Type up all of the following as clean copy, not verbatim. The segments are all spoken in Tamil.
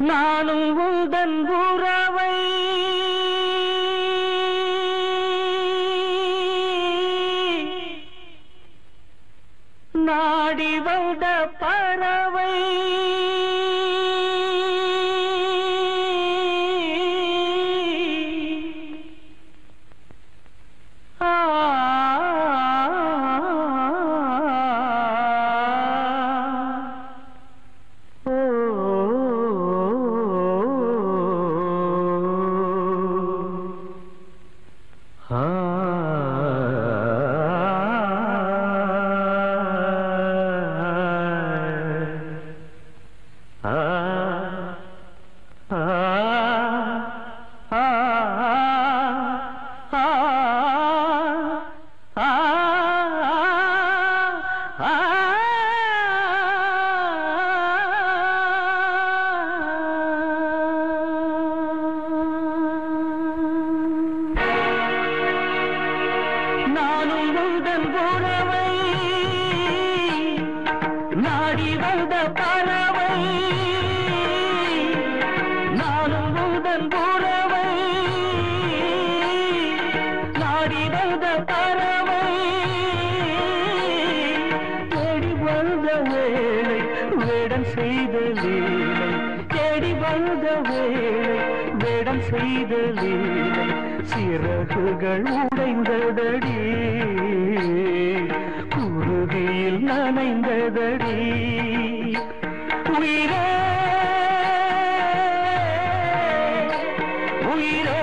நானும் உந்தன் உறவை நாடி வந்த பறவை சிறகுகள் உடைந்ததடி குருதியில் நனைந்ததடி உயிரே உயிரே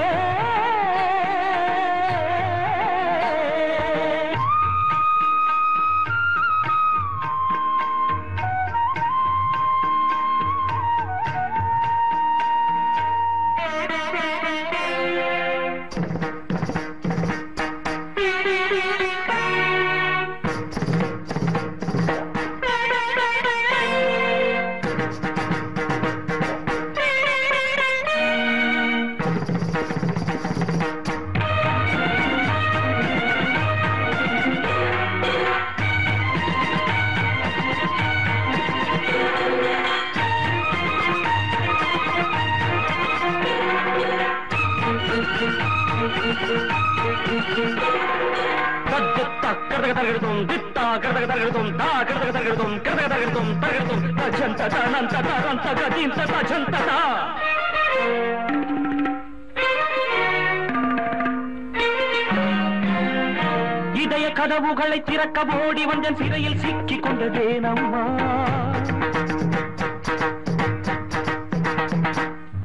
இதய கதவுகளை திறக்க ஓடி வந்தேன், சிறையில் சிக்கிக் கொண்டதேனம்மா.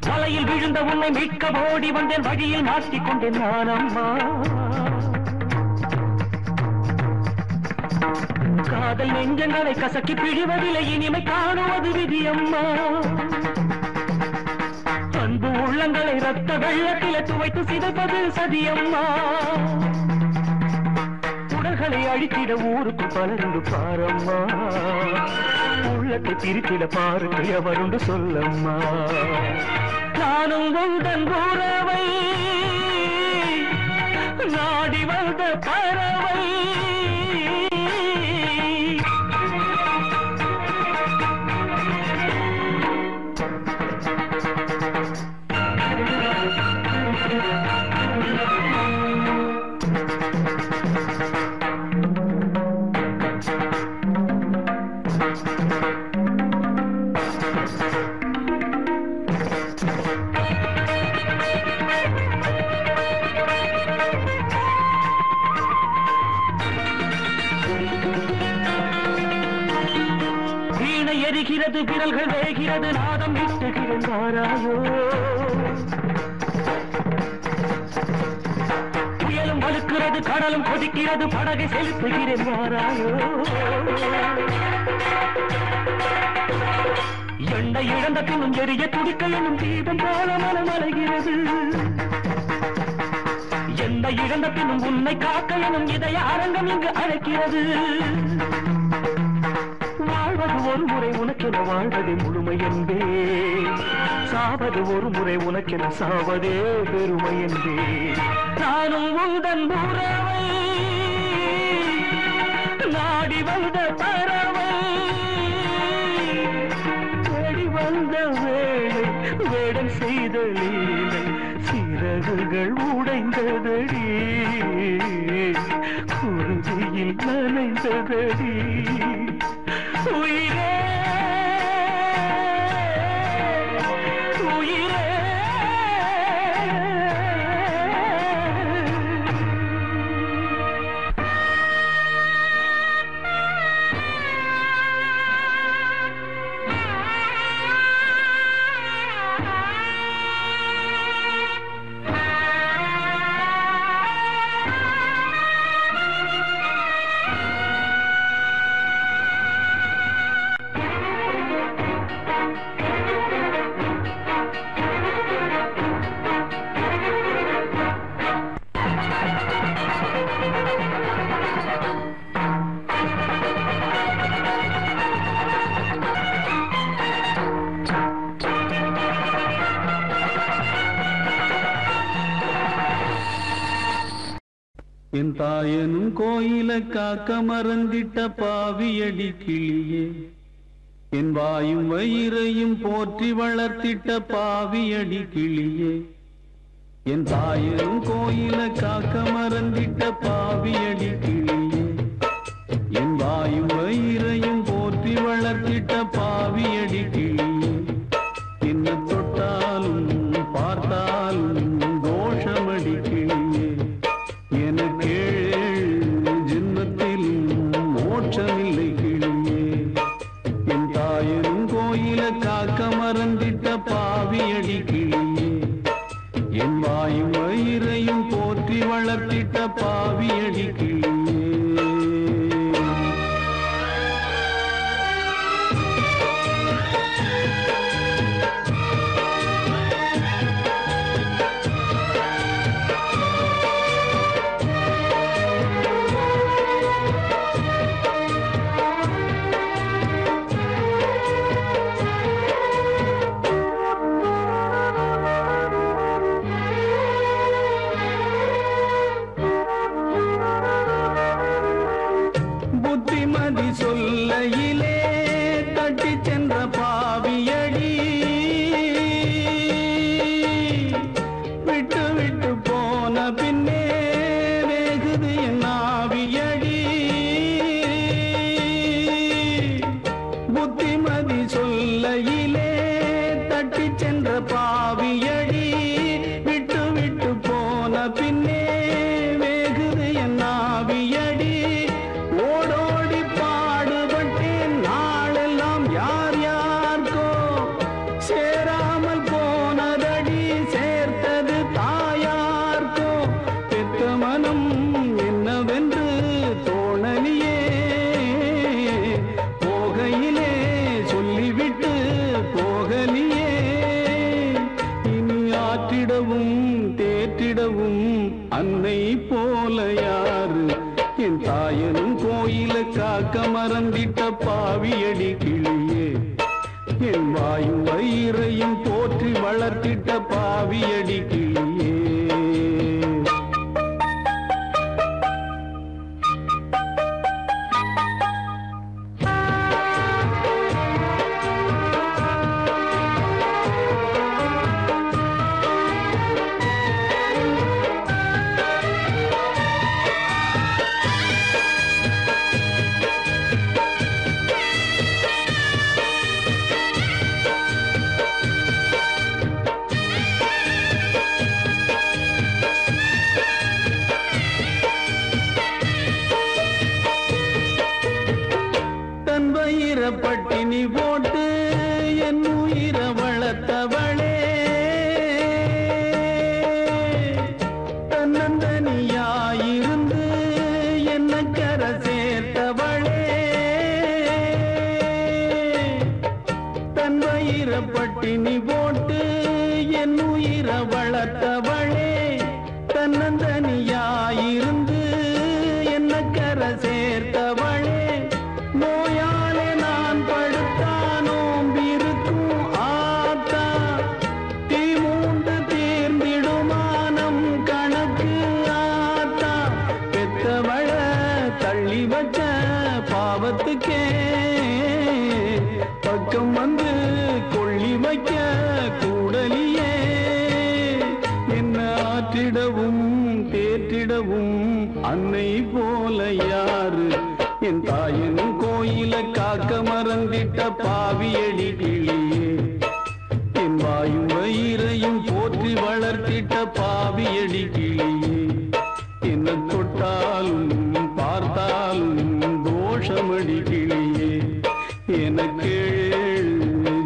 வலையில் விழுந்த உன்னை மீட்க ஓடி வந்தேன், வழியில் மாற்றிக் கொண்டேன் நானம்மா. காதல் நெஞ்சங்களை கசக்கி பிழிவதில்லை, இனிமை காணுவது விதியம்மா. அன்பு உள்ளங்களை ரத்த வெள்ளத்தில துவைத்து சிதைப்பது சதியம்மா. உடல்களை அழித்திட ஊருக்கு பலருண்டு பாரம்மா. உள்ளத்தை பிரித்திட பாருக்கு எவருண்டு சொல்லம்மா. நானும் உந்தன் உறவை நாடி வந்த பறவை. எரிகிறது விரல்கள் வேகிறது, நாதம் விட்டுகிறாராயோ. புயலும் வலுக்கிறது, கடலும் கொதிக்கிறது, படகை செலுத்துகிறேன் வாராயோ. எண்ணெய் இழந்த பின்னும் எரிய துடிக்க எனும் தீபம் போல மனம் அலைகிறது. எண்ணெய் இழந்த பின்னும் உன்னை காக்க எனும் இதய அரங்கம் இங்கு அழைக்கிறது. வாழ்வது ஒரு முறை உனக்கென வாழ்வதே முழுமை என்பே, சாவது ஒரு முறை உனக்கென சாவதே பெருமை என்பே. நானும் உந்தன் உறவை நாடி வந்த பறவை, தேடி வந்த வேளை வேடன் செய்த லீலை சிறகுகள் உடைந்ததடி குருதியில் நனைந்ததடி உயிரே உயிரே என் தாயனும் கோயில காக்க மறந்திட்ட பாவியடி கிளியே என் வாயும் வயிறையும் போற்றி வளர்த்திட்ட பாவியடி கிளியே என் தாயனும் கோயில காக்க மறந்திட்ட பாவியடி கிளியே என் வாயும் வயிறையும் போற்றி வளர்த்திட்ட பாவியடி கிளியே என்ன தொட்டாலும் பார்த்தாலும் தோஷமடி கிளியே எனக்கு ஜென்மத்தில் மோட்சமில்லை கிளியே என் தாயனும் கோயில காக்க மறந்திட்ட பாவியடி கிளியே என் வாயும் வயிறையும் போற்றி வளர்த்திட்ட பாவியடி கிளியே புத்திமதி சொல்லையிலே தட்டி சென்ற பாவியடி விட்டு விட்டு போன பின்னே வேகுது என் ஆவியடி புத்திமதி சொல்லையிலே தட்டி சென்ற பாவியடி விட்டு விட்டு போன பின்னே வேகுது என் ஆவியடி ஓடோடி பாடுபட்டேன் நாளெல்லாம் யார் யார்கோ சேராமல் போனதடி சேர்த்தது தாயார்கோ பெத்த மனம் என்னவென்று தோணலியே போகையிலே சொல்லிவிட்டு போகலியே இனி ஆற்றிடவும் தேற்றிடவும் அன்னை போல யாரு என் தாயனும் கோயில காக்க மறந்திட்ட பாவியடி கிளியே என் வாயும் வயிறையும் போற்றி வளர்த்திட்ட பாவியடி கிளியே பட்டினி போட்டு என் உயிர வளர்த்தவளே தன்னந்தனியாயிருந்து என்ன கரை சேர்த்தவளே தன் வயிற பட்டினி போட்டு என் உயிர வளர்த்தவளே தன்னந்தனியாயிருந்து என்ன கரை சேர்த்தவளே நோயாலே நான் படுத்தானோம் இருக்கும் ஆத்தா தீ மூண்டு தீர்ந்திடுமானம் கணக்கு ஆத்தா பெத்தவள தள்ளி வச்ச பாவத்துக்கே பக்கம் வந்து கொள்ளி வைக்க உன்னை போல யாரு என் தாயின் கோயில காக்க மறந்திட்ட பாவியடி கிளியே என் வாயும் வயிறையும் போற்றி வளர்த்திட்ட பாவியடி கிளியே என்ன தொட்டாலும் பார்த்தாலும் தோஷமடி கிளியே எனக்கு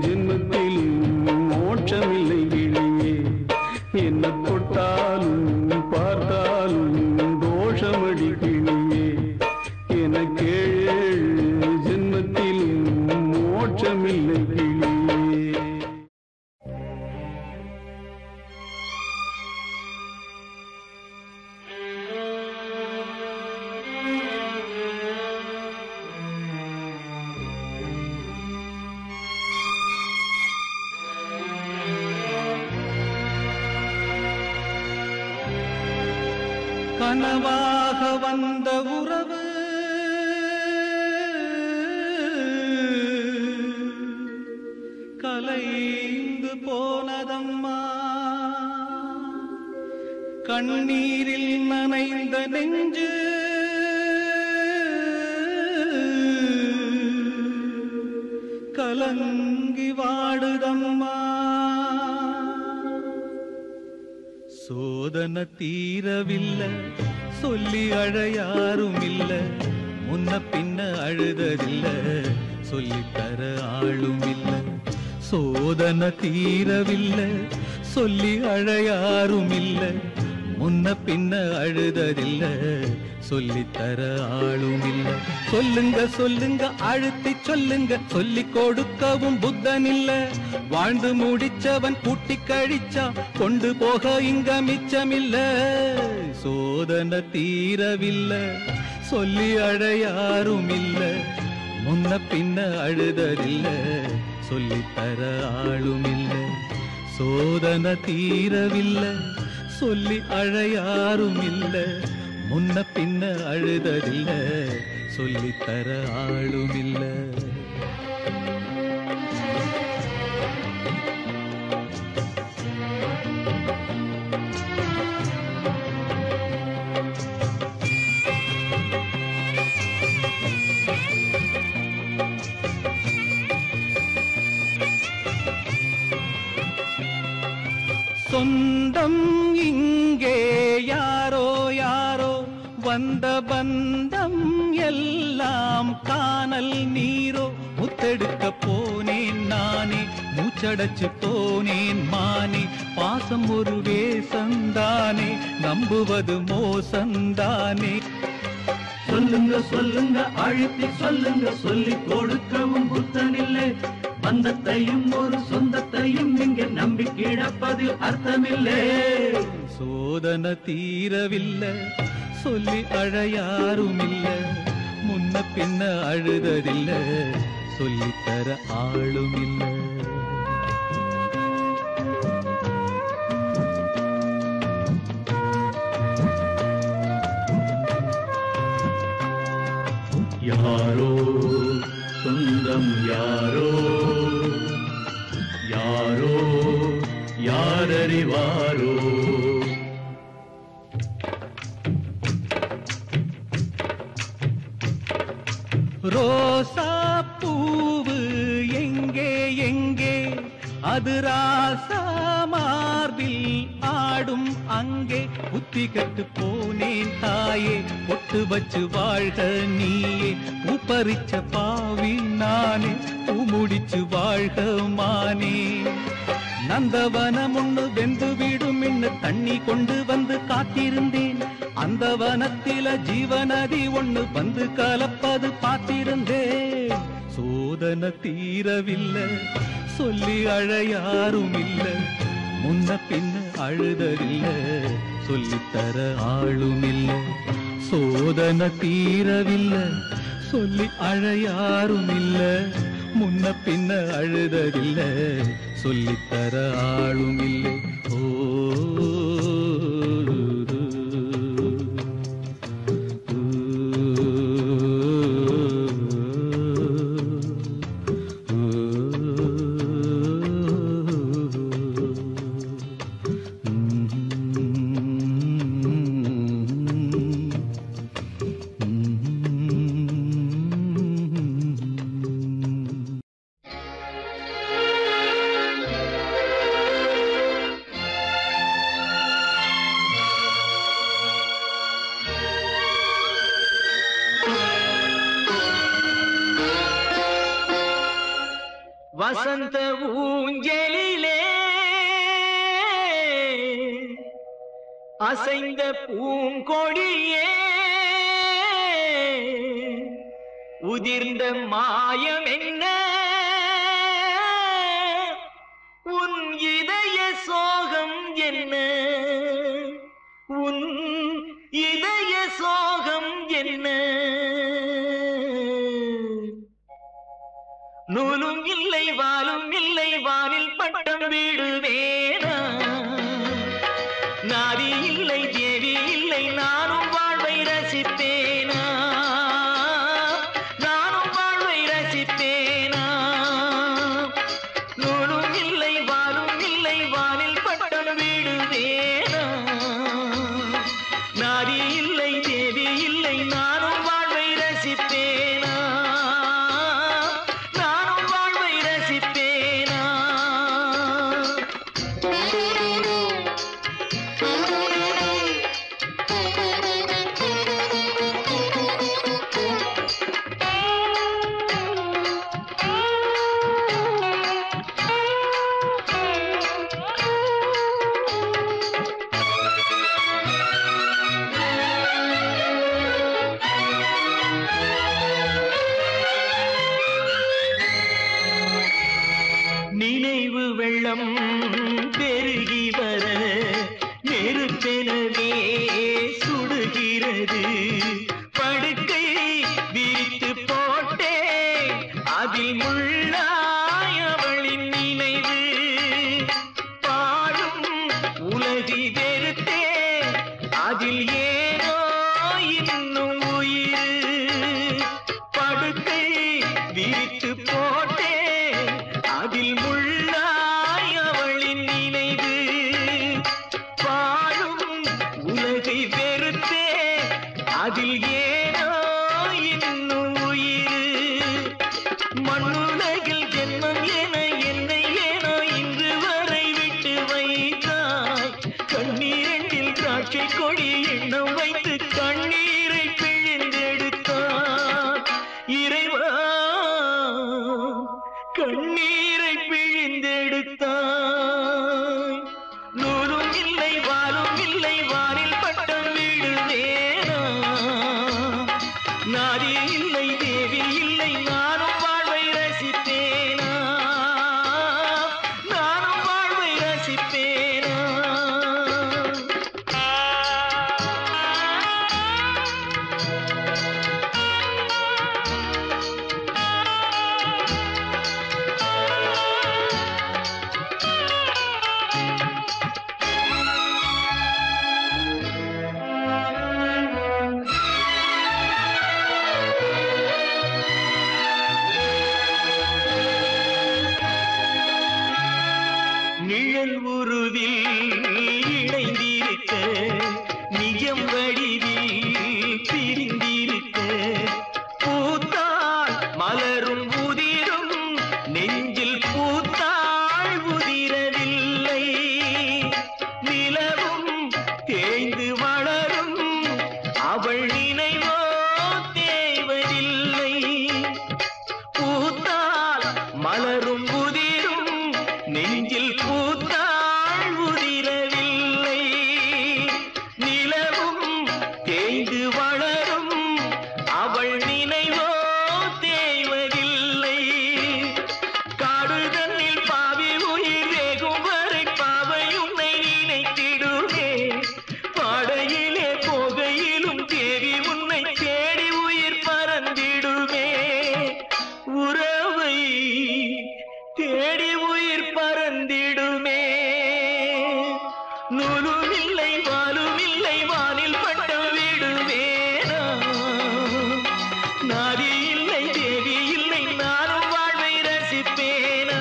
ஜென்மத்திலும் மோட்சமில்லை கிளியே என்ன தொட்டாலும் பார்த்தாலும் தோஷமடி கிளியே எனக்கு ஜென்மத்திலும் மோட்சமில்லை கிளியே. கனவாக வந்த உறவு கலைந்து போனதம்மா கண்ணீரில் நனைந்த நெஞ்சு கலங்கி வாடுதம்மா சோதனை தீரவில்லை சொல்லி அழ யாரும் இல்ல முன்ன பின்ன அழுததில்ல சொல்லித்தர ஆளும் இல்ல சோதனை தீரவில்லை சொல்லி அழ யாரும் இல்ல முன்ன பின்ன அழுததில்ல சொல்லித்தர ஆளும் இல்ல சொல்லுங்க சொல்லுங்க அழுத்தி சொல்லுங்க சொல்லி கொடுக்கவும் புத்தன் இல்ல வாழ்ந்து முடிச்சவன் கூட்டி கழிச்சா கொண்டு போக இங்க மிச்சமில்ல சோதனை தீரவில்லை சொல்லி அழ யாரும் இல்ல முன்ன பின்ன அழுததில்ல சொல்லித்தர ஆளும் இல்ல சோதனை தீரவில்லை சொல்லி அழ யாரும் இல்ல முன்ன பின்ன அழுததில்ல சொல்லித்தர ஆளும் இல்ல சொந்தம் இங்கே யாரோ யாரோ வந்த பந்தம் எல்லாம் காணல் நீரோ முத்தெடுக்க போனேன் நானே மூச்சடைச்சு போனேன் மானே பாசம் ஒரு வேசந்தானே நம்புவது மோசந்தானே சொல்லுங்க சொல்லுங்க அழுத்தி சொல்லுங்க சொல்லி கொடுக்கவும் புத்தனில்லை பந்தத்தையும் ஒரு சொந்தத்தையும் இங்கே நம்பி கிடப்பதில் அர்த்தமில்லை சோதனை தீரவில்லை சொல்லி அழ யாரும் இல்ல முன்ன பின்ன அழுததில்ல சொல்லித்தர ஆளும் இல்ல யாரோ சொந்தம் யாரோ யாரோ யாரறிவாரோ ரோசா பூவு எங்கே எங்கே அது ராசா மார்பில் ஆடும் அங்கே புத்தி கட்டு போனேன் தாயே பொட்டு வச்சு வாழ்க நீயே பூப்பறிச்ச பாவி நானே பூ முடிச்சு வாழ்க மானே நந்தவனம் ஒண்ணு வெந்து விடும் இன்னு தண்ணி கொண்டு வந்து காத்திருந்தேன் அந்த வனத்தில ஜீவநதி ஒண்ணு வந்து கலப்பது பார்த்திருந்தேன் சோதனை தீரவில்லை சொல்லி அழ யாரும் இல்ல முன்ன பின்ன அழுததில்ல சொல்லித்தர ஆளும் இல்ல சோதனை தீரவில்லை சொல்லி அழ யாரும் இல்ல முன்ன பின்ன அழுததில்ல சொல்லித்தர ஆளும் இல்லை ஓ வசந்த ஊஞ்சலிலே அசைந்த பூங்கொடியே உதிர்ந்த மாயம் என்ன உன் இதய சோகம் என்ன உன் இதய சோகம் என்ன நூலும் இல்லை வாலும் இல்லை வானில் பட்டம் வீடுவேனா நாதி இல்லை தேவி இல்லை நானும் வாழ்வை ரசிப்பேனா நானும் வாழ்வை ரசிப்பேனா நூலும் இல்லை வாலும் இல்லை வானில் பட்டம் வீடுவேனா நாதி இல்லை தேவி இல்லை நானும் வாழ்வை ரசிப்பேனா நானும் வாழ்வை ரசிப்பேனா நினைவு வெள்ளம் பெருகி வர நெருப்பெனவே சுடுகிறது படுக்கை விரித்து போட்டே அதில் முள்ளாய் அவளின் நினைவு பாடும் உலகி வெறுத்தே அதில் ஏனோ இன்னும் உயிர் படுக்கை விரித்து போட்டே அதில் முள்ளாய் அவளின் நினைவு பாடும் உலகை வெறுத்தே அதில் ஏனோ இன்னும் உயிர் மண்ணுலகில் ஜென்மம் என என்னை ஏனோ இன்று வரை விட்டு வைத்தாய் கண்ணீரில் திராட்சை கொடி எண்ணம் வைத்து கண்ணீரை பிழிந்தெடுத்தார் இறைவா கண்ணீரை பிழிந்தெடுத்தாய் நூலும் இல்லை வாலும் இல்லை வானில் பட்டம் வீடுவேனா நாதி இல்லை தேவி இல்லை நானும் வாழ்வை ரசிப்பேனா நானும் வாழ்வை ரசிப்பேனா நிழல் உருவில் இணைந்திருக்க நிஜம் வடிவில் பிரிந்திருக்க பூத்தாள் மலரும் உதிரும் நெஞ்சில் பூத்தாள் உதிரவில்லை நிலவும் தேய்ந்து வளரும் அவள் நினைவோ தேய்வதில்லை பூத்தாள் மலரும் உதிரும் நெஞ்சில் பூத்தாள் உதிரவில்லை நிலவும் தேய்ந்து வளரும் அவள் நினைவோ தேய்வதில்லை காடுதன்னில் பாவி உயிர் வேகும் வரை பாவை உன்னை நினைத்திடுவே பாடையிலே போகையிலும் தேவி உன்னை தேடி உயிர் பறந்திடுவே உறவை தேடி உயிர் பறந்திடுமே நூலும் இல்லை வாலும் இல்லை வானில் பட்டம் விடுவேனா நாதி இல்லை தேவி இல்லை நானும் வாழ்வை ரசிப்பேனா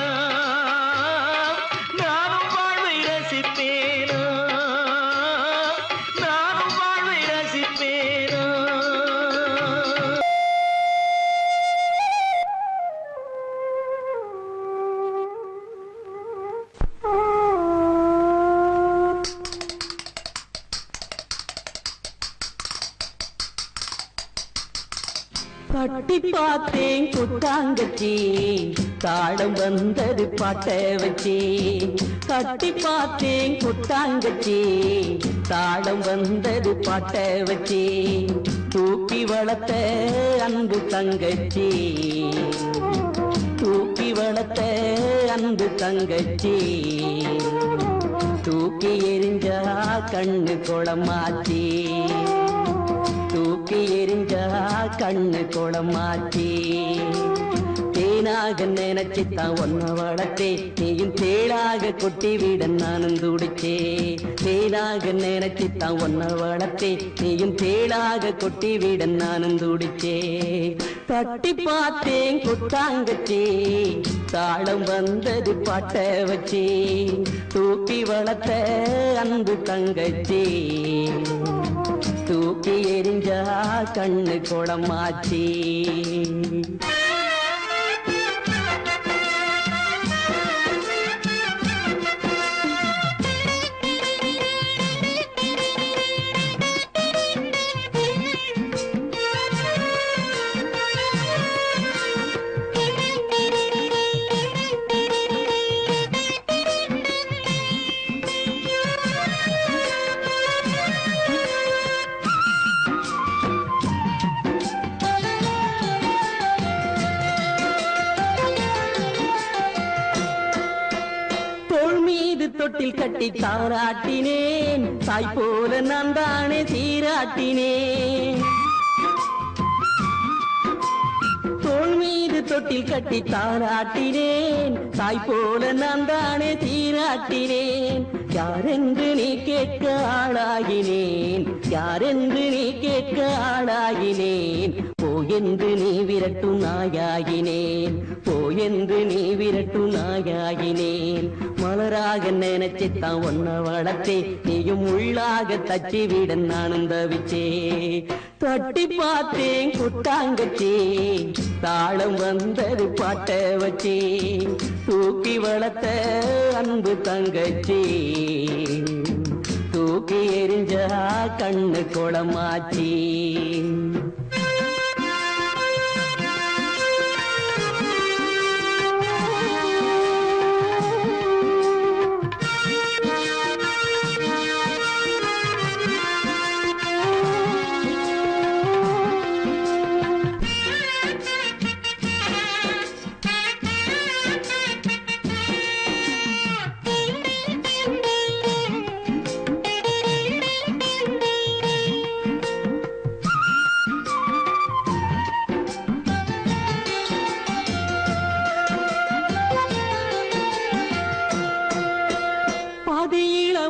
நானும் வாழ்வை ரசிப்பேனா நானும் வாழ்வை ரசிப்பேனா தட்டி பார்த்தேன் குத்தாங்கச்சி தாளம் வந்தது பாட்ட வச்சி தட்டி பார்த்தேன் குத்தாங்கச்சி தாளம் வந்தது பாட்ட வச்சி தூக்கி வளர்த்த அன்பு தங்கச்சி தூக்கி வளர்த்த அன்பு தங்கச்சி தூக்கி எரிஞ்சா கண்ணு குளமாச்சி தூக்கி எரிஞ்சா கண்ணு குளமாச்சி தேனாக நினைச்சுத்தான் ஒன்ன வளர்த்தே நீயும் தேளாக கொட்டி விட நானும் துடிச்சே தேனாக நினைச்சுத்தான் ஒன்ன வளர்த்தே நீயும் தேளாக கொட்டி விட நானும் துடிச்சே தட்டி பார்த்தேன் குத்தாங்கச்சி தாளம் வந்தது பாட்ட வச்சி தூக்கி வளர்த்த அன்பு தங்கச்சி தூக்கி எரிஞ்சா கண்ணு குளமாச்சி தொட்டில் கட்டி தாராட்டினேன் தாய் போல நான் தானே சீராட்டினேன் தோள் மீது தொட்டில் கட்டி தாராட்டினேன் தாய் போல நான் தானே சீராட்டினேன் யாரென்று நீ கேட்க ஆளாகினேன் யாரென்று நீ கேட்க ஆளாகினேன் போயென்று நீ விரட்டு நாயாகினேன் போயென்று நீ விரட்டு நாயாகினேன் மலராக நினைச்சுத்தான் ஒன்ன வளர்த்தே நீயும் உள்ளாக தச்சி விட நானும் தவிச்சே தட்டி பார்த்தேன் குட்டாங்கச்சி தாளம் வந்தது பாட்ட வச்சி தூக்கி வளர்த்த அன்பு தங்கச்சி தூக்கி எரிஞ்சா கண்ணு குளமாச்சி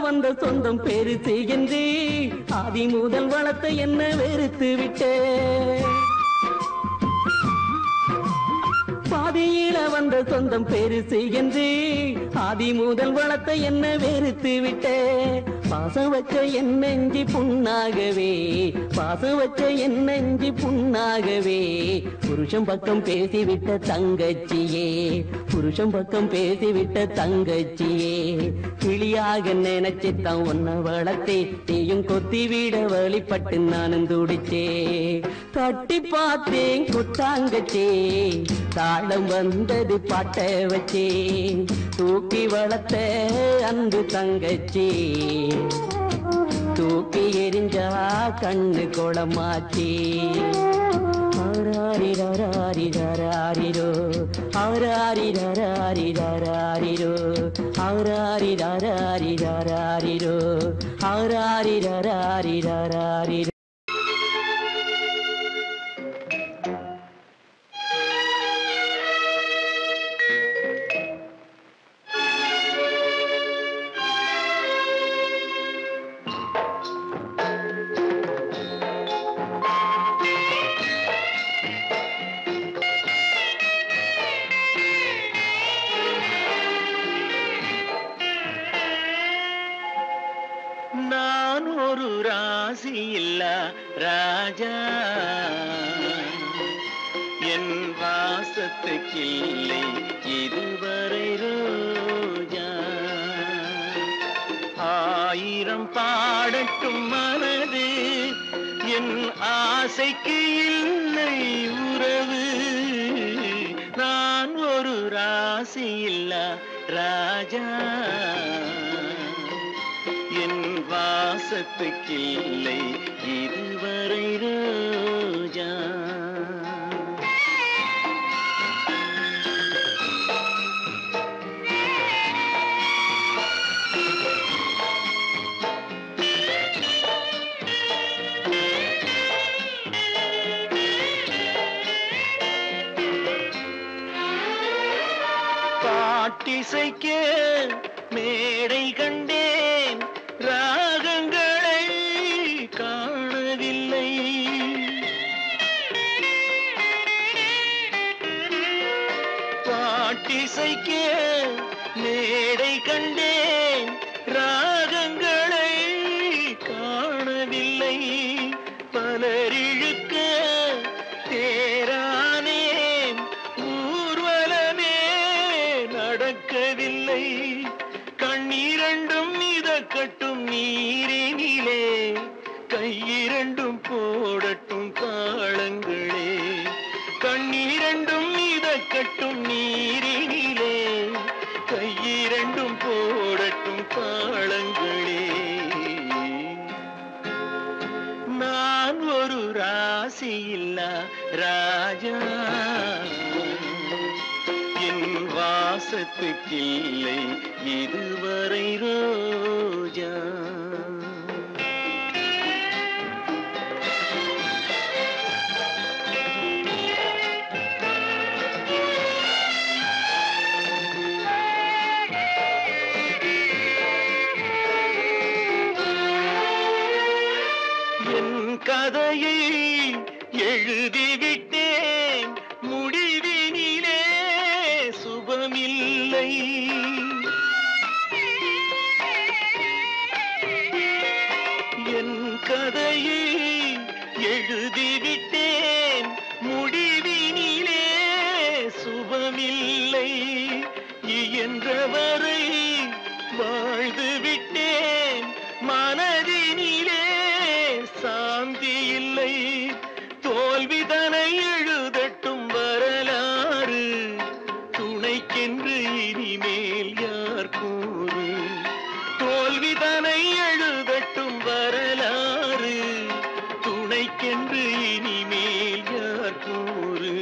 வந்த சொந்தம் பெருசு என்று ஆதி முதல் வளர்த்த என்ன வெறுத்து விட்டே பாதியில வந்த சொந்தம் பெருசு என்று ஆதி முதல் வளர்த்த என்ன வெறுத்து விட்டே பாசம் வச்ச என் நெஞ்சி புண்ணாகவே பாசம் வச்ச என் நெஞ்சி புண்ணாகவே புருஷன் பக்கம் பேசிவிட்ட தங்கச்சியே புருஷன் பக்கம் பேசிவிட்ட தங்கச்சியே கிளியாக நினைச்சுத்தான் ஒன்ன வளர்த்தே நீயும் கொத்தி விட வழிபட்டு நானும் துடிச்சே தட்டி பார்த்தேன் குத்தாங்கச்சே தாளம் வந்தது பாட்ட வச்சே தூக்கி வளர்த்த அன்பு தங்கச்சி தூக்கி எரிஞ்சா கண்ணு குளமாச்சி ஆராரிரோ ஆராரிரோ ஆராரிரோ ஆராரிரோ ராஜா என் வாசத்துக்கில்லை இதுவரை ரோஜா ஆயிரம் பாடட்டும் மனது என் ஆசைக்கு இல்லை உறவு, நான் ஒரு ராசி இல்லா ராஜா, என் வாசத்துக்கில்லை இதுவரை ரோஜா. பாட்டிசைக்க மேடை கண்டேன், ராகங்களை காணவில்லை. பாட்டிசைக்க மேடை கண்டேன், ராகங்களை காணவில்லை. பலரிழுக்க தேரானேன், ஊர்வலமே நடக்கவில்லை. கண்ணீரண்டும் மிதக்கட்டும் நீரினிலே, கையிரண்டும் போடட்டும் தாளங்களே. கண்ணீரண்டும் மிதக்கட்டும் நீரினிலே, கையிரண்டும் போடட்டும் தாளங்களே. நான் ஒரு ராசி இல்லா ராஜா, என் வாசத்துக்கில்லை இதுவரை ரோஜா. என் கதையை எழுதிவிட்டேன், முடிவினிலே சுபமில்லை. என் கதையை எழுதிவிட்டேன், முடிவினிலே சுபமில்லை. இயன்றவரை வாழ்ந்து விட்டேன், மனதினிலே சாந்தி இல்லை. தோல்விதனை எழுதட்டும் வரலாறு, துணைக்கென்று இனிமேல் யார் கூறு. தோல்விதனை எழுதட்டும் வரலாறு, துணைக்கென்று இனிமேல் யார் கூறு.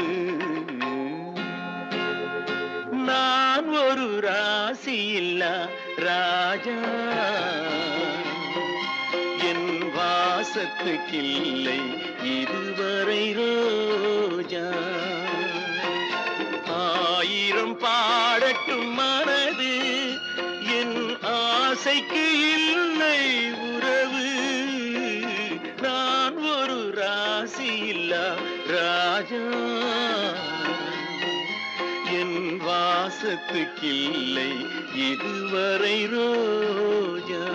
நான் ஒரு ராசி இல்லா ராஜா, என் வாசத்துக்கில்லை இதுவரை ரோஜா. ஆயிரம் பாடட்டும் மனது, என் ஆசைக்கு இல்லை உறவு. நான் ஒரு ராசி இல்லா ராஜா, என் வாசத்துக்கில்லை இதுவரை ரோஜா.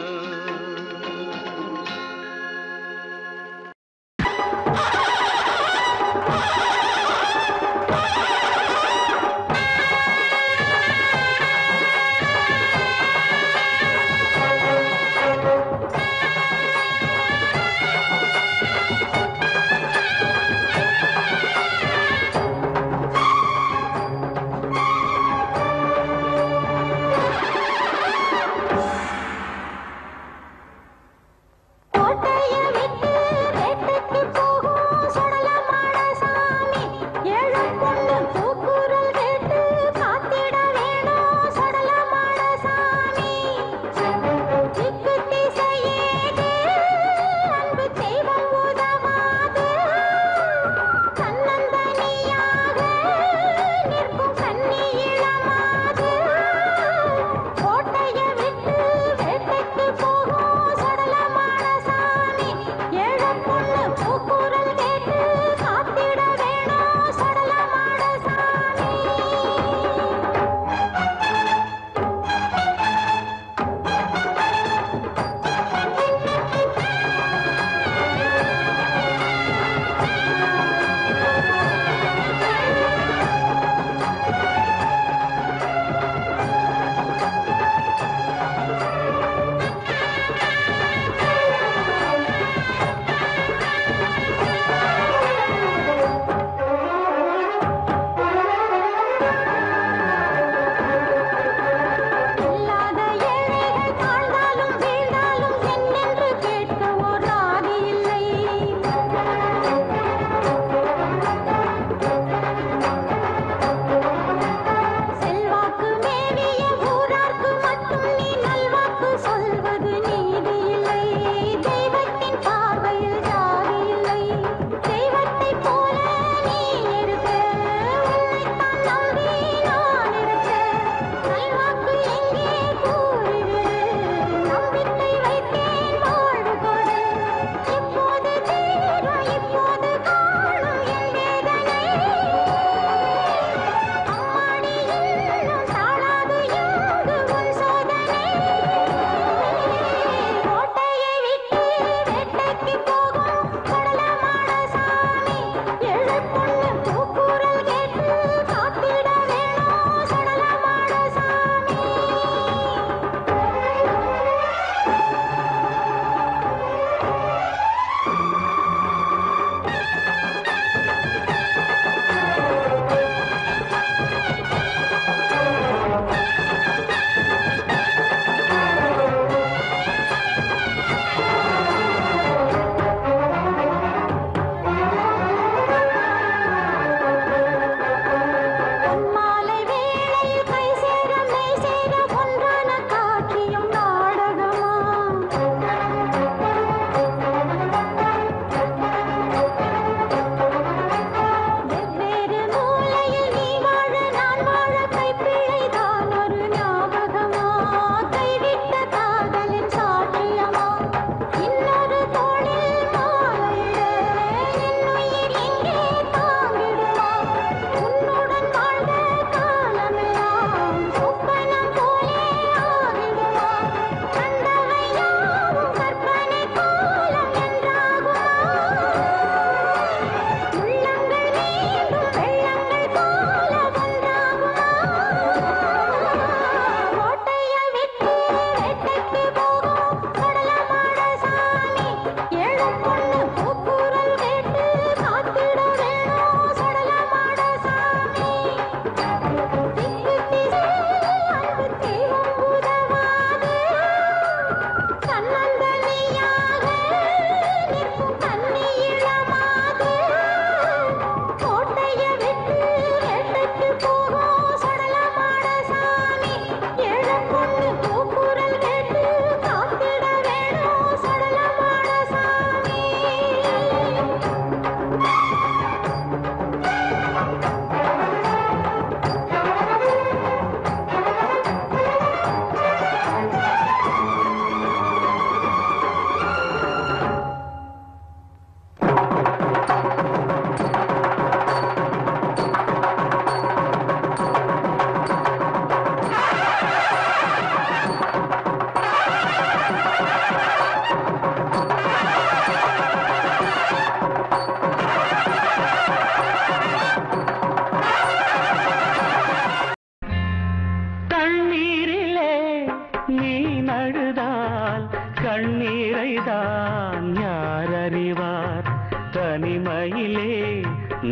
அழுதான் யார் அறிவார் தனிமையிலே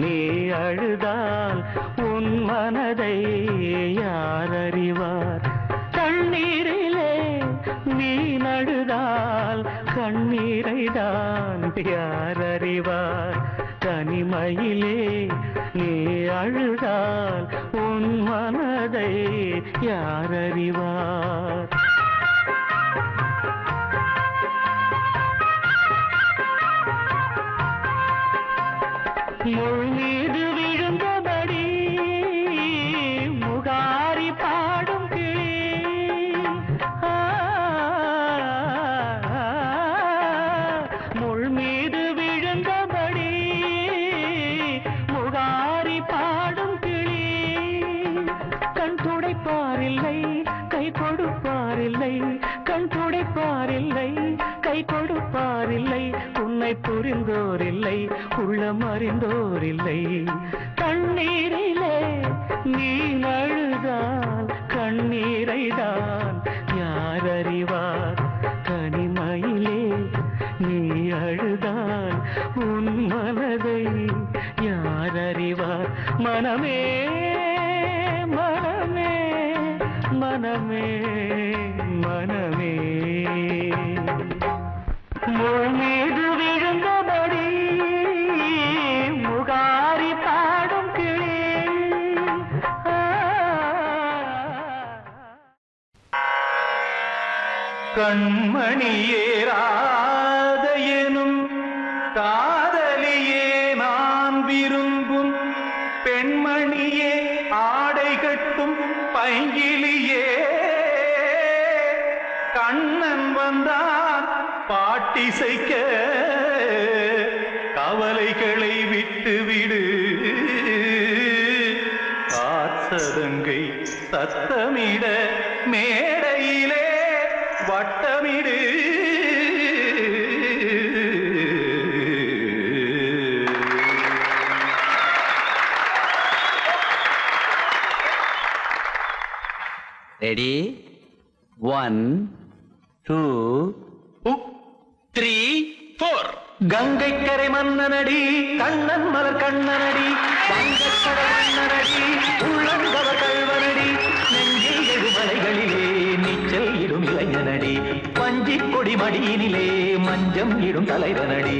நீ அழுதால் உன் மனதை யார் அறிவார் கண்ணீரிலே நீ நழுதால் கண்ணீரை தான் யார் அறிவார் தனிமையிலே நீ அழுதால் உன் மனதை யார் அறிவார் முள் மீது விழுந்தபடி முகாரி பாடும் கிளி முள் மீது விழுந்தபடி முகாரி பாடும் கிளி கண் துடைப்பாரில்லை கை கொடுப்பாரில்லை கண் துடைப்பாரில்லை கை கொடுப்பாரில்லை உன்னை புரிந்தோரில்லை உள்ளம் அறிந்தோரில்லை கண்ணீரிலே நீ அழுதால் கண்ணீரை தான் யார் அறிவார் தனிமையிலே நீ அழுதால் உன் மனதை யார் அறிவார் மனமே மனமே மனமே மனமே முள் மீது விழுந்தபடி முகாரி பாடும் கிளி கண்மணியேராத எனும் காதலியே நான் விரும்பும் பெண்மணியே ஆடை கட்டும் பைங்கிலியே கண்ணன் வந்தான் பாட்டிசைக்க கவலைகளை விட்டுவிடு காசதங்கை சத்தமிட மேடையிலே வட்டமிடு ரெடி 1 2 3 4 கங்கை கரை மன்னனடி கண்ணன் மலர் கண்ணனடி வங்கக்கடல் மன்னனடி உள்ளங்கவர் கல்வனடி நெஞ்சில் எழுமலைகளிலே நீச்சல் இடும் இளைஞனடி வஞ்சிக் கொடி மடியினிலே மஞ்சம் இடும் தலைவனடி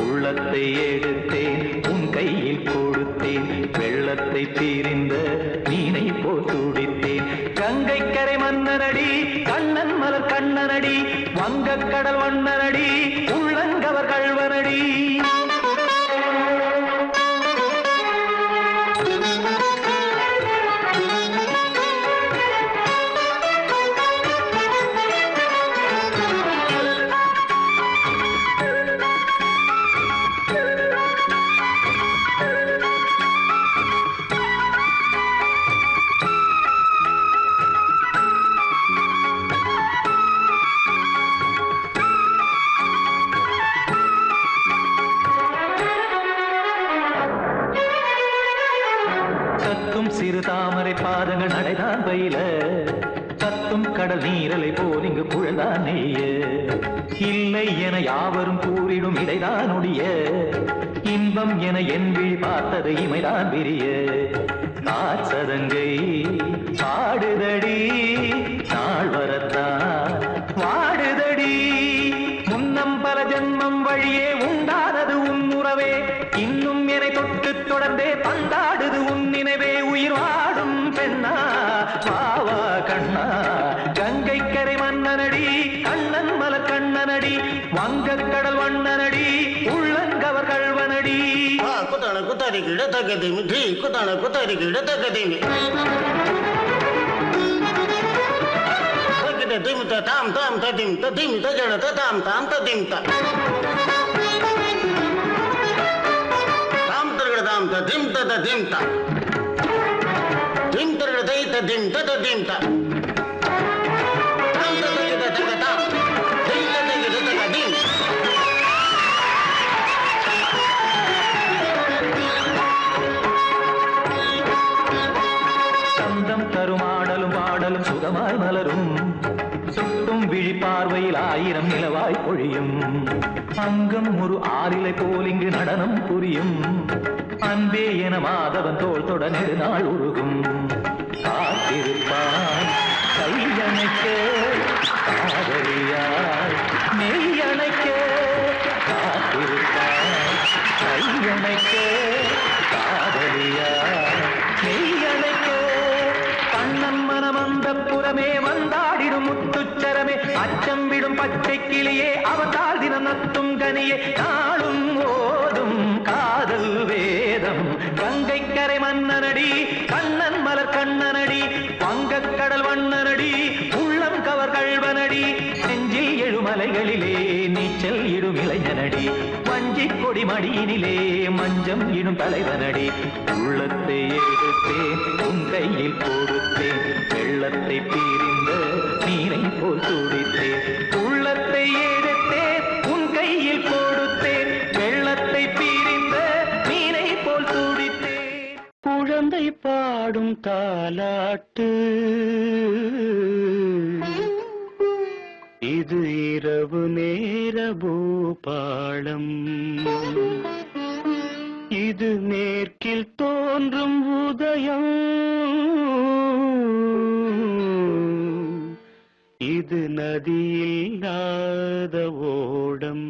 உள்ளத்தை எடுத்தேன் உன் கையில் கொடுத்தேன் வெள்ளத்தை தீரிந்த மீனை போல் துடித்தேன் கங்கை கரை மன்னனடி கண்ணன் மலர் கண்ணனடி வங்கக்கடல் மன்னனடி உள்ளங்கவர் கல்வனடி சிறு தாமரை பாதங்கள் நடைதான் பயில கத்தும் கடல் நீரலை போல் இங்கு புழல்தான் நெய்ய இல்லை என யாவரும் கூறிடும் இடைதான் ஒடிய இன்பம் என என் விழி பார்த்தது இமைதான் விரிய காசதங்கை பாடுதடி நாள் வரத்தான் வாடுதடி முன்னம் பல ஜன்மம் வழியே உண்டானது உன் உறவே இன்னும் என்னை தொட்டு தொடர்ந்தே பந்தாடுது உன் நினைவே உயிர் வாடும் பெண்ணா வாவா கண்ணா கங்கை கரை மன்னனடி கண்ணன் மலர் கண்ணனடி வங்கக்கடல் வண்ணனடி உள்ளங்கவர் கல்வனடி குத்தான குத்தாரி கிட தகதிமி டி குத்தான குத்தாரி கிட தகதிமி தகிட திமித தாம் தாம் ததிம் ததிம் தஜட தாம் தாம் ததிம் த தாம் தர்கட தாம் ததிம் ததிம் த திம் தர்கட தை ததிம் ததிம் த தாம் தர்கட தகத தாம் திம் தர்கட தகதிம் தரும் ஆடலும் பாடலும் சுகமாய் மலரும் சுட்டும் விழி பார்வை வானில் 1000 நிலவாய் பொழியும் அங்கம் ஒரு ஆறிலை போல் இங்கு நடனம் புரியும் அன்பே என மாதவன் தோள் தொட நெடுநாள் உருகும் காத்திருப்பான் கையணைக்க காதலியாய் மெய்யணைக்க காத்திருப்பான் கையணைக்க காதலியாய் மெய்யணைக்க கண்ணன் மனமந்த புறமே வந்தாடிடும் முத்துச்சரமே அச்சம் விடும் பச்சை கிளியே அவதால் தினம் நத்தும் கனியே நாளும் ஓதும் காதல் வேதம் கங்கை கரை மன்னனடி கண்ணன் மலர் கண்ணனடி வங்கக் கடல் வண்ணனடி உள்ளம் கவர் கள்வனடி நெஞ்சில் எழுமலைகளிலே நீச்சல் இடும் இளைஞனடி வஞ்சி கொடி மடியினிலே மஞ்சம் இடும் தலைவனடி உள்ளத்தை எடுத்தேன் உன் கையில் கொடுத்தேன் வெள்ளத்தை பீரிந்த மீனை போல் துடித்தேன் உள்ளத்தை எடுத்தேன் உன் கையில் கொடுத்தேன் வெள்ளத்தை பீரிந்த மீனை போல் துடித்தேன் குழந்தை பாடும் தாலாட்டு இது இரவு நேர பூபாளம் இது மேற்கில் தோன்றும் உதயம் இது நதியில்லாத ஓடம்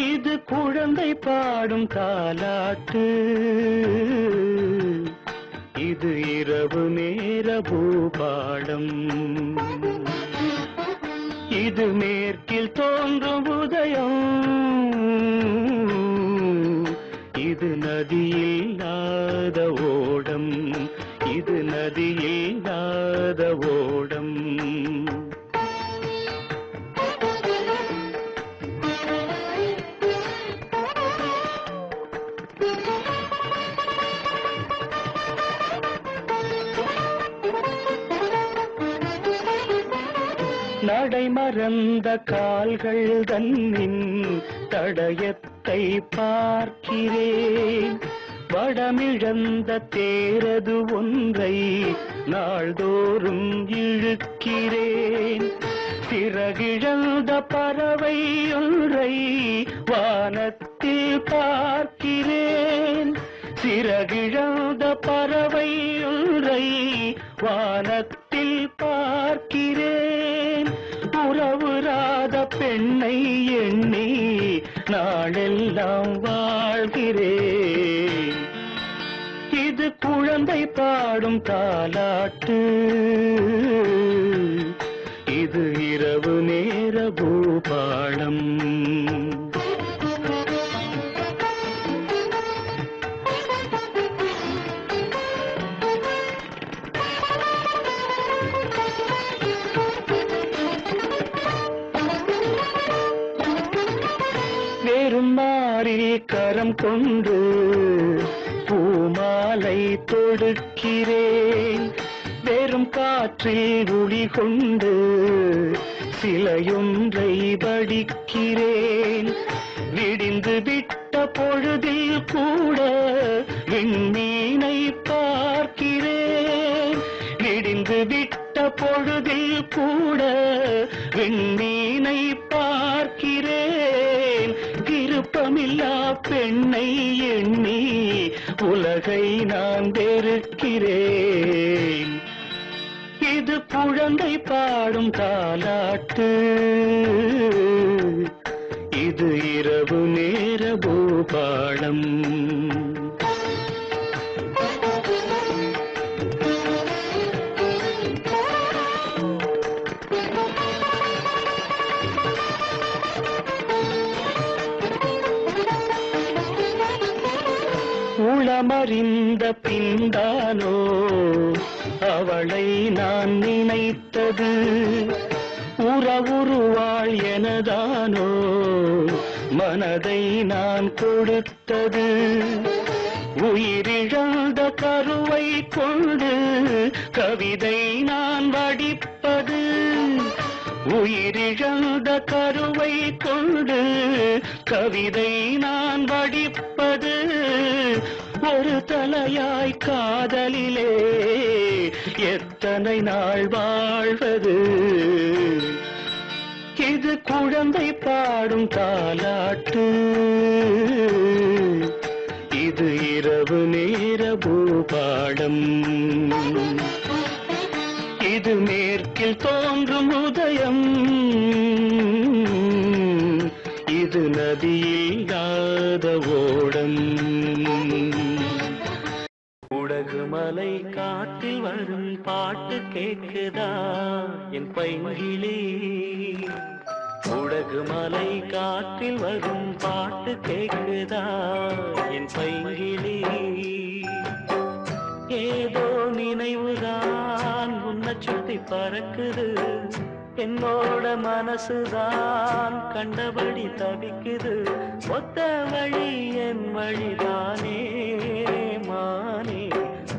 இது குழந்தை பாடும் தாலாட்டு இது இரவு நேர பூபாடம் இது மேற்கில் தோன்றும் உதயம் இது நதியில்லாத ஓடம் இது நதியில்லாத ஓடம் நடை மறந்த கால்கள் தன்னின் தடயத்தை பார்க்கிறேன் வடமிழந்த தேரது ஒன்றை நாள்தோறும் இழுக்கிறேன் சிறகிழந்த பறவை ஒன்றை வானத்தில் பார்க்கிறேன் சிறகிழந்த பறவை ஒன்றை வானத்தில் பார்க்கிறேன் உறவுறாத பெண்ணை எண்ணி நாளெல்லாம் வாழ்கிறேன் இது குழந்தை பாடும் தாலாட்டு இது இரவு நேர பூபாளம் மாறில் கரம் கொண்டு பூமாலை தொடுக்கிறேன் வெறும் காற்றில் ஒளி கொண்டு சிலையொன்றை வடிக்கிறேன் விடிந்து விட்ட பொழுதில் கூட விண்மீனை பார்க்கிறேன் விடிந்து விட்ட பொழுதில் கூட விண்மீனை பார்க்கிறேன் விருப்பமில்லா பெண்ணை எண்ணி உலகை நான் வெறுக்கிறேன் இது குழந்தை பாடும் தாலாட்டு இது இரவு நேர பூபாளம் உளமறிந்த பின்தானோ அவளை நான் நினைத்தது உறவுருவாள் எனதானோ மனதை நான் கொடுத்தது உயிரிழந்த கருவை கொண்டு கவிதை நான் வடிப்பது உயிரிழந்த கருவை கொண்டு கவிதை நான் வடிப்பது ஒரு தலையாய் காதலிலே எத்தனை நாள் வாழ்வது? இது குழந்தை பாடும் தாலாட்டு, இது இரவு நேர பூபாடம். இது மேற்கில் தோன்றும் உதயம், இது நதியில்லாத ஓடம். உடகு மலை காட்டில் வரும் பாட்டு கேட்குதா என் பைங்கிளி? உடகு மலை காற்றில் வரும் பாட்டு கேட்குதா என் பைங்கிளி? ஏதோ நினைவுதான் உன்னை சுத்தி பறக்குது, என்னோட மனசுதான் கண்டபடி தவிக்குது. ஒத்த வழி என் வழிதானே மானே.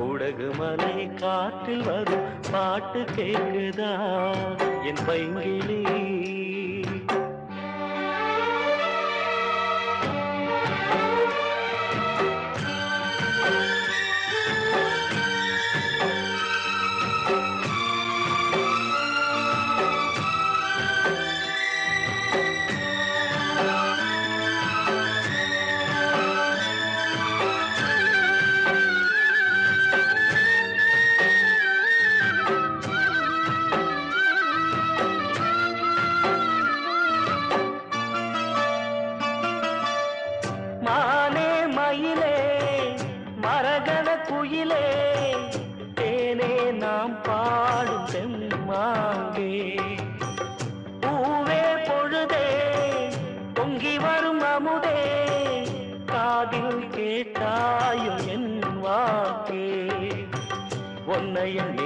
உடகு மலை காற்றில் வரும் பாட்டு கேட்குதா என் பைங்கிளி?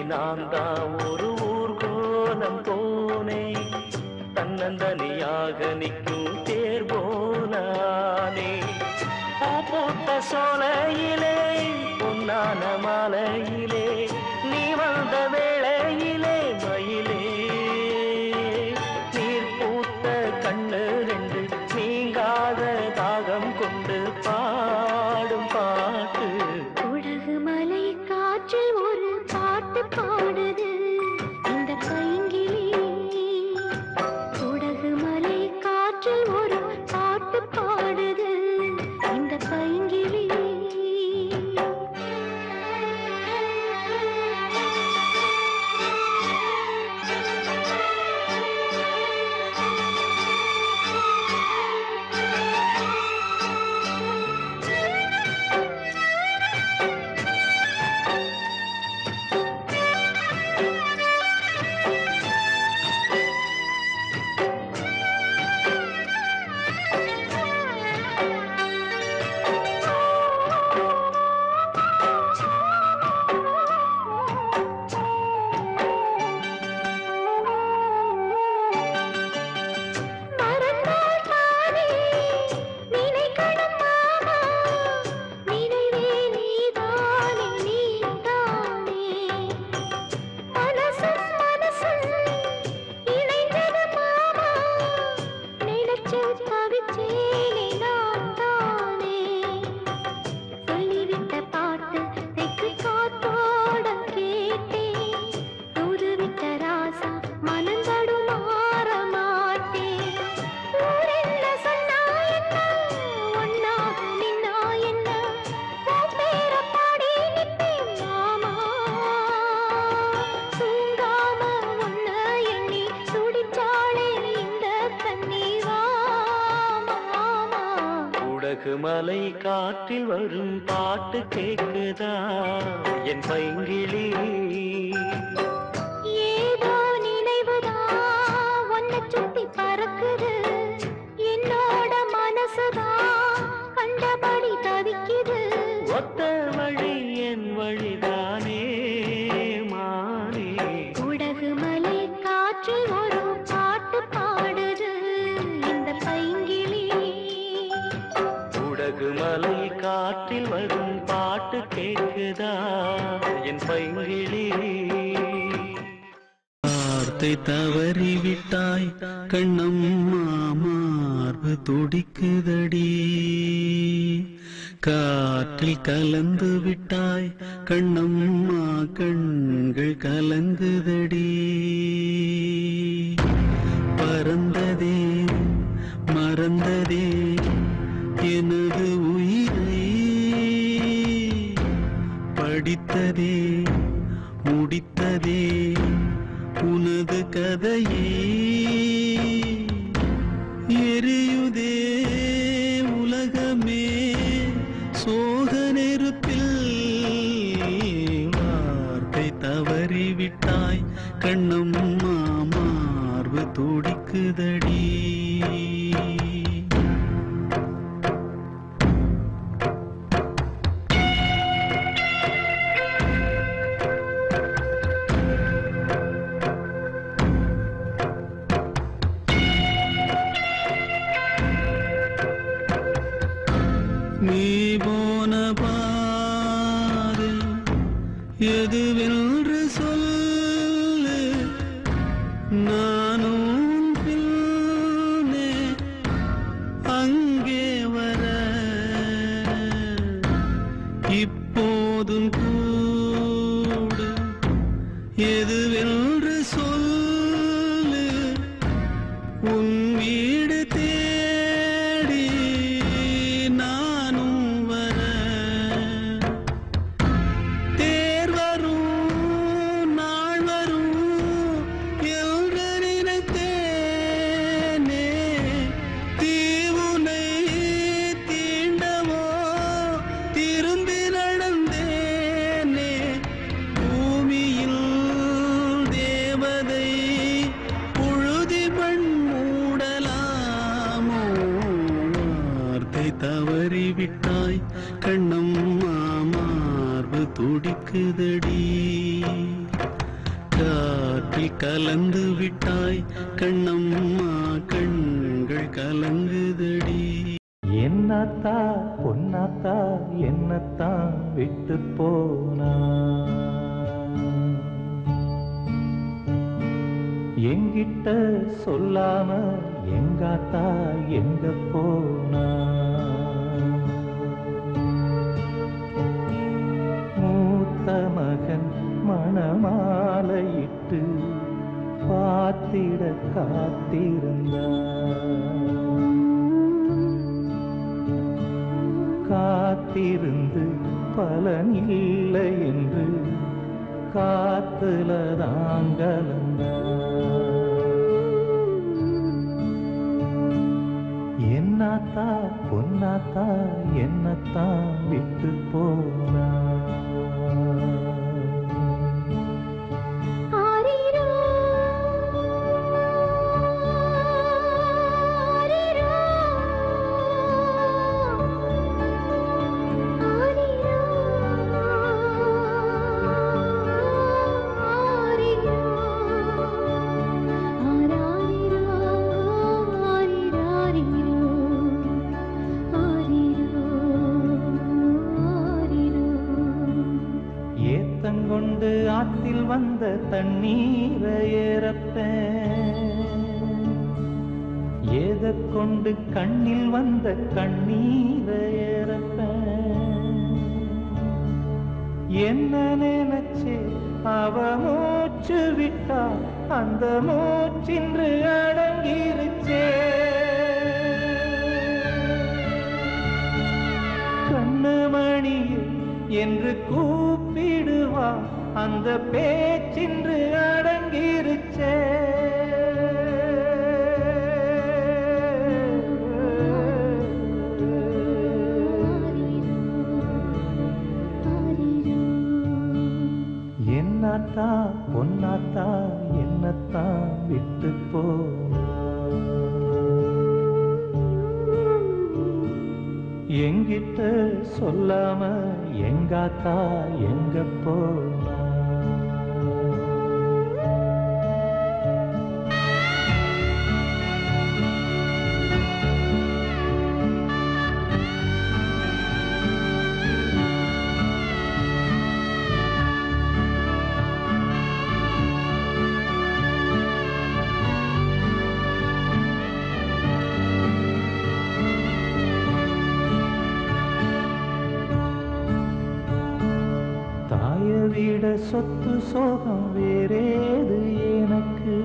நான் தான் ஒரு ஊர்கோலம் போனே, தன்னந்தனியாக நிற்கும் தேர் போனானே. பூத்த சோலையிலே பொன்னான மாலையிலே நீ வந்த வேளையிலே மயிலே, நீர் பூத்த கண்ணு ரெண்டு நீங்காத தாகம் கொண்டு பாடும் பாட்டு. உலகு மலை காற்றில் ஒரு பாட்டு பாடுது இந்த பைங்கிளி. உலகு மலை காற்றில் ஒரு பாட்டு பாடுது இந்த பைங்கிளி. மலை காற்றில் வரும் பாட்டு கேட்குதா என் பைங்கிளி? ஏதோ நினைவுதான் உன்னை சுத்தி பறக்குது, என்னோட மனசுதான் கண்டபடி தவிக்குது. ஒத்த வழி என் வழிதானே மானே. உடகு மலை காற்றில் ஒரு பாட்டு பாடுது இந்த பைங்கிளி. உடகு மலை காற்றில் வரும் பாட்டு கேட்குதா என் பைங்கிளி? வார்த்தை தவறிவிட்டாய் கண்ணம்மா, மார்பு துடிக்குதடி. காற்றில் கலந்து விட்டாய் கண்ணம்மா கண்கள் கலங்குதடி பறந்ததே மறந்ததே எனது உயிரை படித்ததே முடித்ததே உனது கதையே எரியுதே உலகமே சோக நெருப்பில் வார்த்தை தவறிவிட்டாய் கண்ணம்மா மார்பு துடிக்குதடி நீ போன பாரு எதுவென்று சொல்லு நானும் பின்னே அங்கே வர இப்போதும் கூடு எதுவென்று சொல்லு உன் வீடு தேடி தவறிவிட்டாய் கண்ணம்மா மார்பு துடிக்குதடி காற்றில் கலந்து விட்டாய் கண்ணம்மா கண்கள் கலங்குதடி என்னத்தா பொன்னாத்தா என்னத்தான் விட்டு போனா எங்கிட்ட சொல்லாம எங்காத்தா எங்க போனா மூத்த மகன் மணமாலையிட்டு பார்த்திட காத்திருந்து பலனில்லை என்று காத்துல தாங்கலந்த என்னத்தா பொன்னாத்தா என்னத்தான் விட்டு போனா கொண்டு ஆத்தில் வந்த தண்ணீரை ஏறப்பேன் ஏத கொண்டு கண்ணில் வந்த கண்ணீரை ஏறப்பேன் என்ன நினைச்சே அவ மூச்சு விட்டா அந்த மூச்சின்று அடங்கிருச்சே கண்ணுமணியே என்று கூப்பிடுவா அந்த பேச்சின்று அடங்கிருச்சே என்னத்தா பொன்னாத்தா என்னத்தான் விட்டு போனா எங்கிட்ட சொல்லாம எங்காத்தா எங்க போனா சொத்து சோகம் வேறேது எனக்கு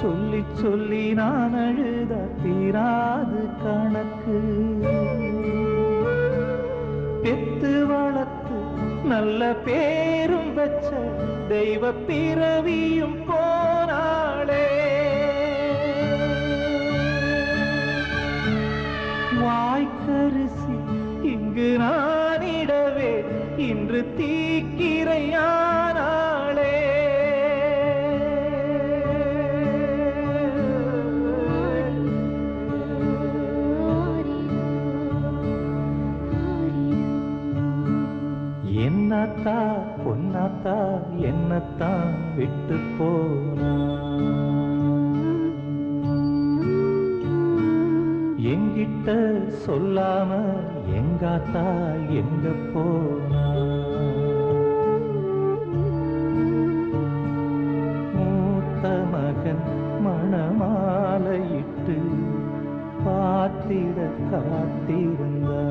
சொல்லி சொல்லி நான் அழுத தீராது கணக்கு பெத்து வளர்த்து நல்ல பேரும் வச்ச தெய்வ பிறவியும் போனாளே வாய்க்கரிசி இங்கு நானிடவே இன்று தீக்கிரையானாளே என்னத்தா பொன்னாத்தா என்னத்தான் விட்டு போனா எங்கிட்ட சொல்லாம எங்காத்தா எங்க போனா மூத்த மகன் மணமாலையிட்டு பார்த்திட காத்திருந்தார்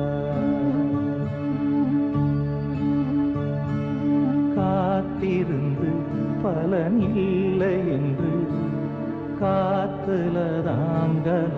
காத்திருந்து பலனில்லை என்று காத்துல தாங்கல